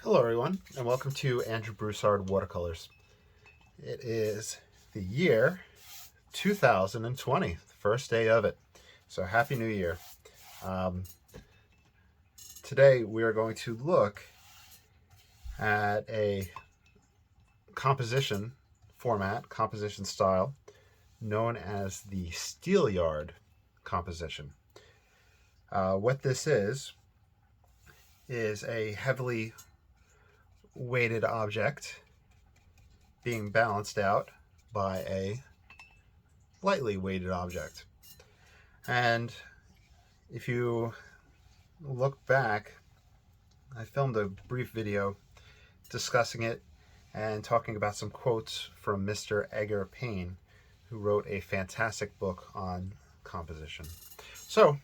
Hello everyone, and welcome to Andrew Broussard Watercolors. It is the year 2020, the first day of it. So Happy New Year. Today we are going to look at a composition format, composition style, known as the Steelyard composition. What this is a heavily weighted object being balanced out by a lightly weighted object. And if you look back, I filmed a brief video discussing it and talking about some quotes from Mr. Edgar Payne, who wrote a fantastic book on composition. So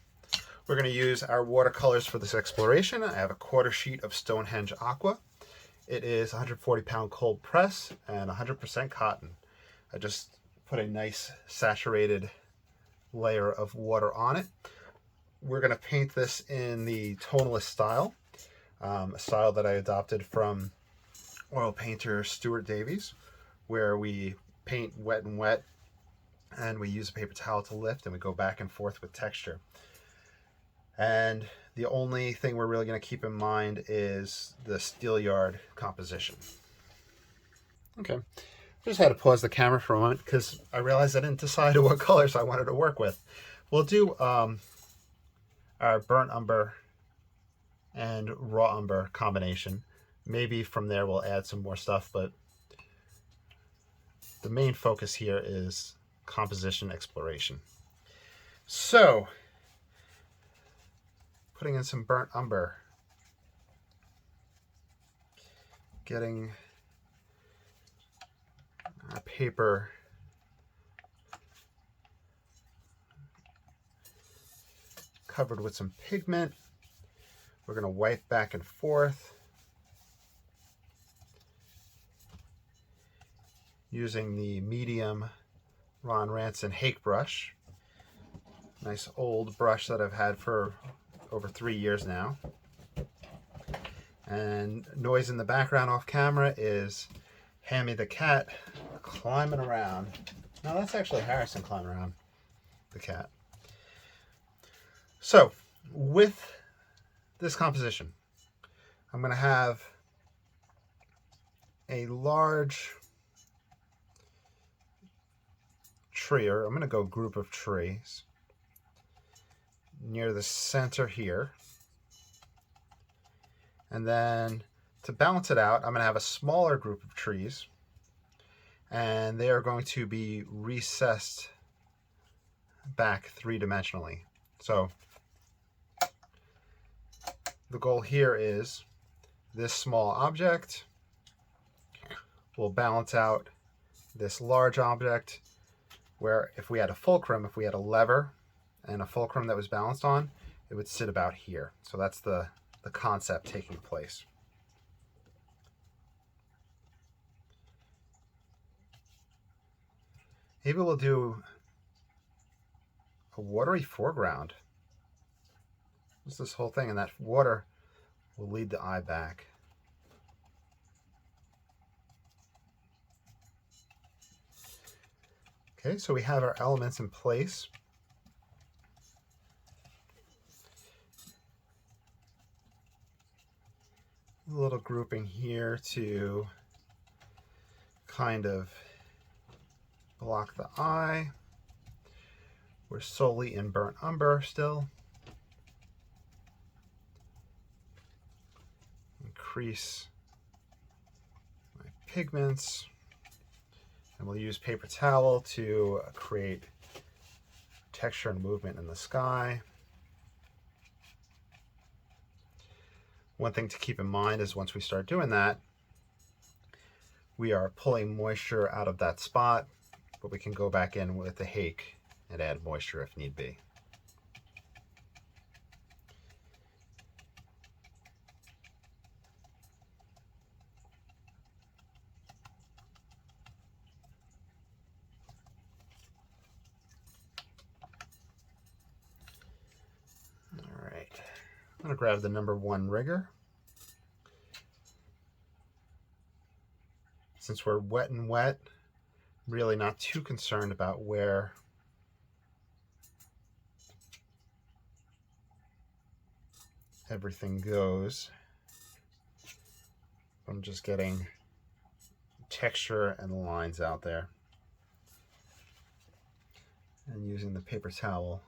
we're going to use our watercolors for this exploration. I have a quarter sheet of Stonehenge Aqua. It is 140-pound cold press and 100% cotton. I just put a nice saturated layer of water on it. We're going to paint this in the Tonalist style, a style that I adopted from oil painter Stuart Davies, where we paint wet and wet, and we use a paper towel to lift, and we go back and forth with texture. And the only thing we're really going to keep in mind is the Steelyard composition. Okay, just had to pause the camera for a moment because I realized I didn't decide what colors I wanted to work with. We'll do our burnt umber and raw umber combination. Maybe from there we'll add some more stuff, but the main focus here is composition exploration. So, putting in some burnt umber, getting our paper covered with some pigment. We're going to wipe back and forth using the medium Ranson hake brush. Nice old brush that I've had for over 3 years now. And noise in the background off camera is Hammy the cat climbing around. No, that's actually Harrison climbing around the cat. So with this composition, I'm going to have a large tree, or I'm going to go group of trees near the center here. And then to balance it out, I'm going to have a smaller group of trees, and they are going to be recessed back three-dimensionally. So the goal here is this small object will balance out this large object, where if we had a fulcrum, if we had a lever and a fulcrum that was balanced on, it would sit about here. So that's the concept taking place. Maybe we'll do a watery foreground. Just this whole thing, and that water will lead the eye back. Okay, so we have our elements in place. A little grouping here to kind of block the eye. We're solely in burnt umber still. Increase my pigments. And we'll use paper towel to create texture and movement in the sky. One thing to keep in mind is once we start doing that, we are pulling moisture out of that spot, but we can go back in with the hake and add moisture if need be. All right, I'm going to grab the number 1 rigger. Since we're wet and wet, really not too concerned about where everything goes. I'm just getting texture and lines out there and using the paper towel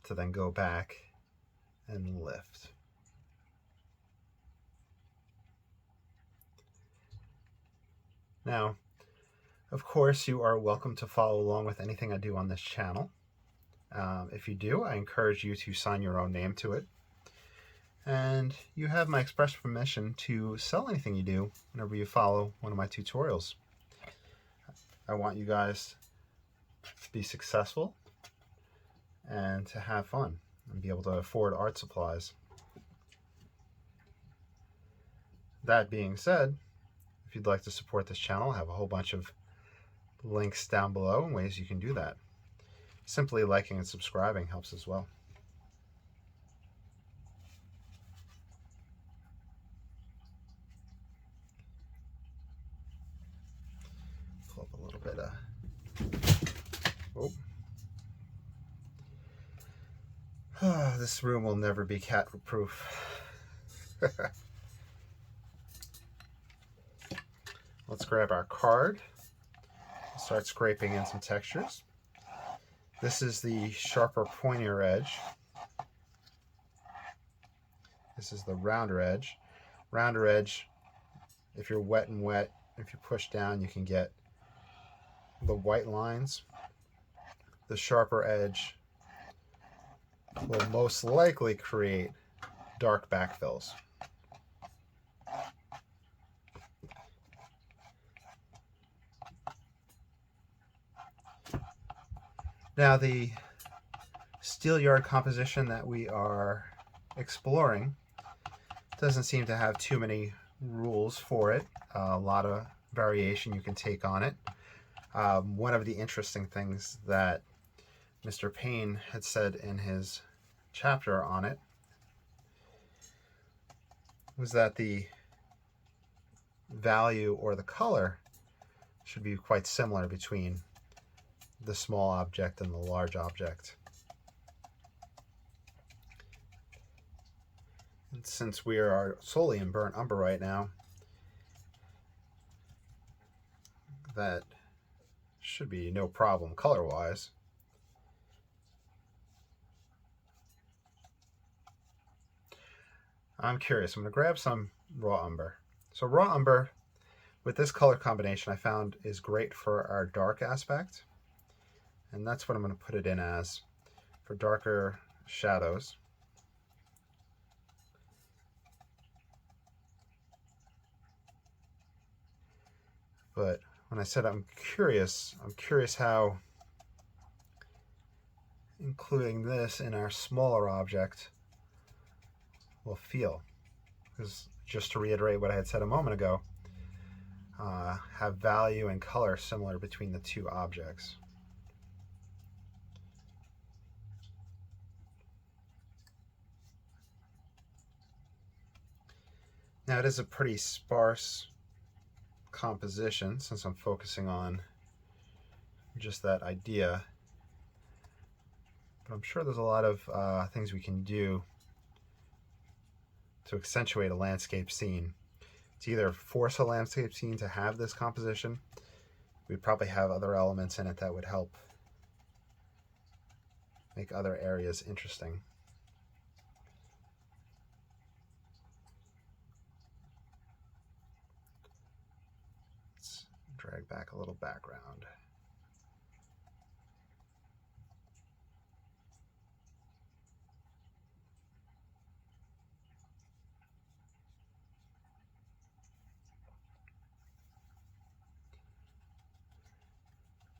to then go back and lift. Now, of course, you are welcome to follow along with anything I do on this channel. If you do, I encourage you to sign your own name to it. And you have my express permission to sell anything you do whenever you follow one of my tutorials. I want you guys to be successful and to have fun and be able to afford art supplies. That being said, if you'd like to support this channel, I have a whole bunch of links down below and ways you can do that. Simply liking and subscribing helps as well. Pull up a little bit of... this room will never be cat-proof. Let's grab our card and start scraping in some textures. This is the sharper, pointier edge. This is the rounder edge. Rounder edge, if you're wet and wet, if you push down, you can get the white lines. The sharper edge will most likely create dark backfills. Now, the Steelyard composition that we are exploring doesn't seem to have too many rules for it. A lot of variation you can take on it. One of the interesting things that Mr. Payne had said in his chapter on it was that the value or the color should be quite similar between the small object and the large object. And since we are solely in burnt umber right now, that should be no problem color-wise. I'm curious. I'm going to grab some raw umber. So raw umber with this color combination I found is great for our dark aspect. And that's what I'm going to put it in as for darker shadows. But when I said I'm curious how including this in our smaller object will feel. Because just to reiterate what I had said a moment ago, have value and color similar between the two objects. Now it is a pretty sparse composition since I'm focusing on just that idea, but I'm sure there's a lot of things we can do to accentuate a landscape scene. To either force a landscape scene to have this composition, we'd probably have other elements in it that would help make other areas interesting. Drag back a little background.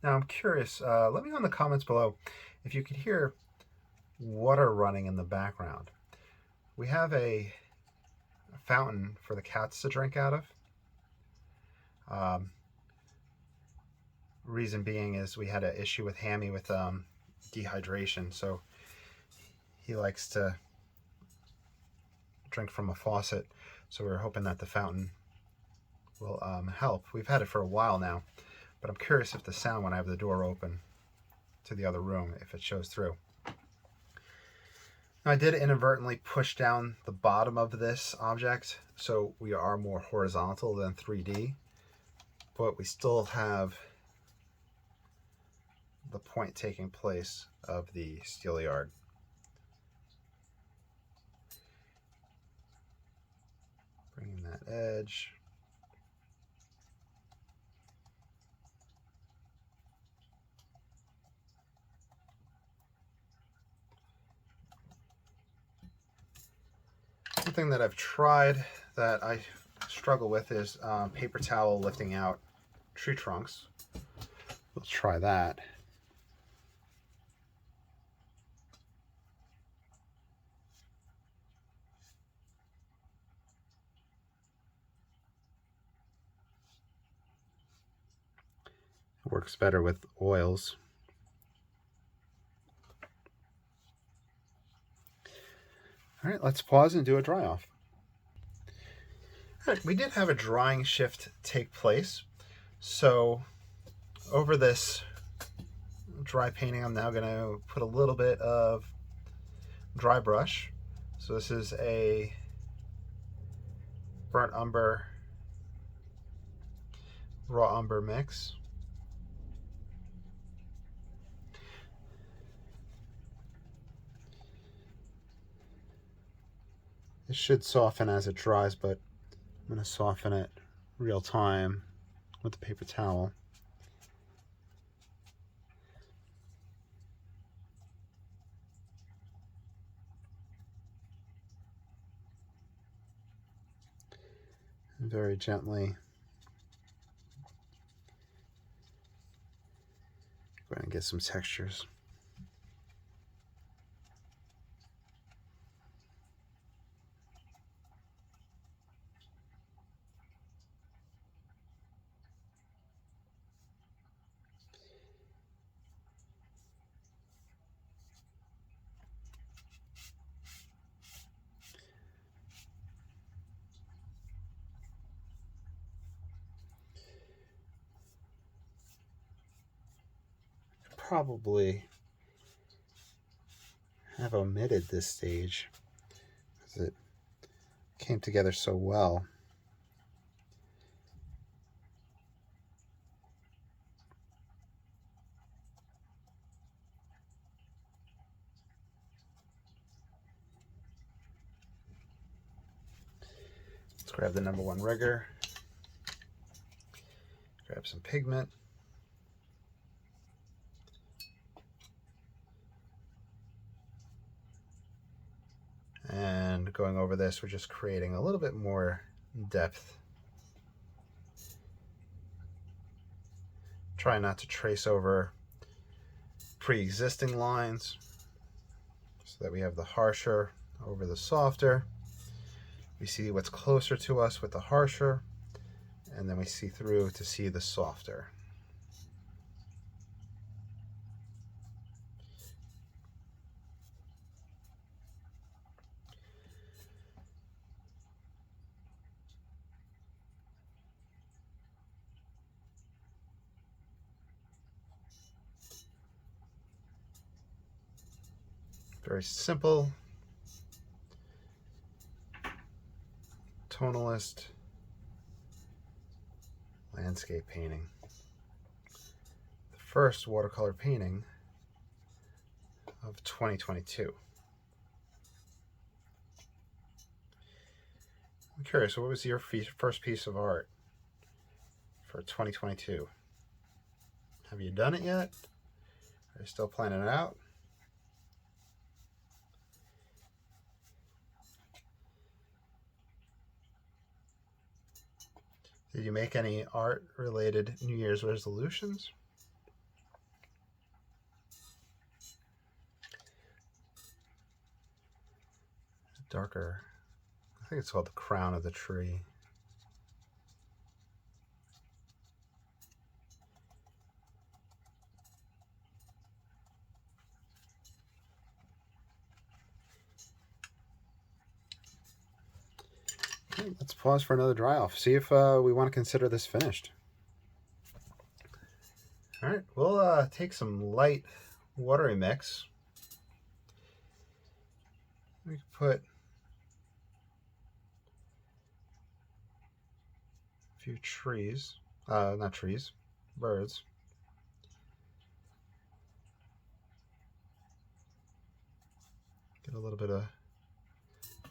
Now I'm curious, let me know in the comments below if you could hear water running in the background. We have a fountain for the cats to drink out of. Reason being is we had an issue with Hammy with dehydration, so he likes to drink from a faucet, so we're hoping that the fountain will help. We've had it for a while now, but I'm curious if the sound when I have the door open to the other room, if it shows through. Now, I did inadvertently push down the bottom of this object, so we are more horizontal than 3D, but we still have the point taking place of the Steelyard. Bringing that edge. Something that I've tried that I struggle with is paper towel lifting out tree trunks. Let's try that. It works better with oils. All right, let's pause and do a dry off. All right, we did have a drying shift take place. So over this dry painting, I'm now going to put a little bit of dry brush. So this is a burnt umber, raw umber mix. It should soften as it dries, but I'm going to soften it real time with the paper towel. And very gently. Go ahead and get some textures. Probably have omitted this stage because it came together so well. Let's grab the #1 rigger, grab some pigment. And going over this, we're just creating a little bit more depth. Try not to trace over pre-existing lines so that we have the harsher over the softer. We see what's closer to us with the harsher, and then we see through to see the softer. Very simple tonalist landscape painting. The first watercolor painting of 2022. I'm curious, what was your first piece of art for 2022? Have you done it yet? Are you still planning it out? Did you make any art-related New Year's resolutions? Darker. I think it's called the crown of the tree. Okay, let's pause for another dry off. See if we want to consider this finished. All right, we'll take some light watery mix. We can put a few trees, not trees, birds. Get a little bit of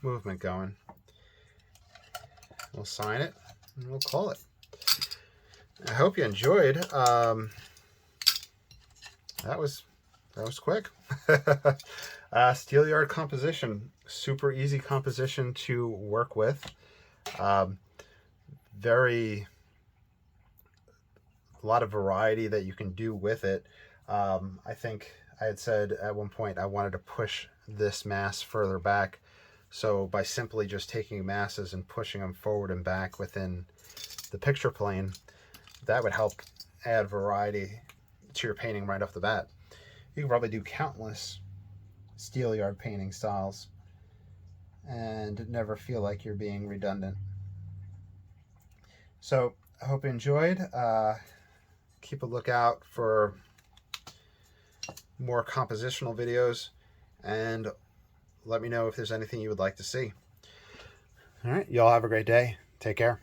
movement going. We'll sign it and we'll call it. I hope you enjoyed. That was quick. Steelyard composition, super easy composition to work with. A lot of variety that you can do with it. I think I had said at one point I wanted to push this mass further back. So by simply just taking masses and pushing them forward and back within the picture plane, that would help add variety to your painting right off the bat. You can probably do countless Steelyard painting styles and never feel like you're being redundant. So I hope you enjoyed. Keep a lookout for more compositional videos and let me know if there's anything you would like to see. All right, y'all have a great day. Take care.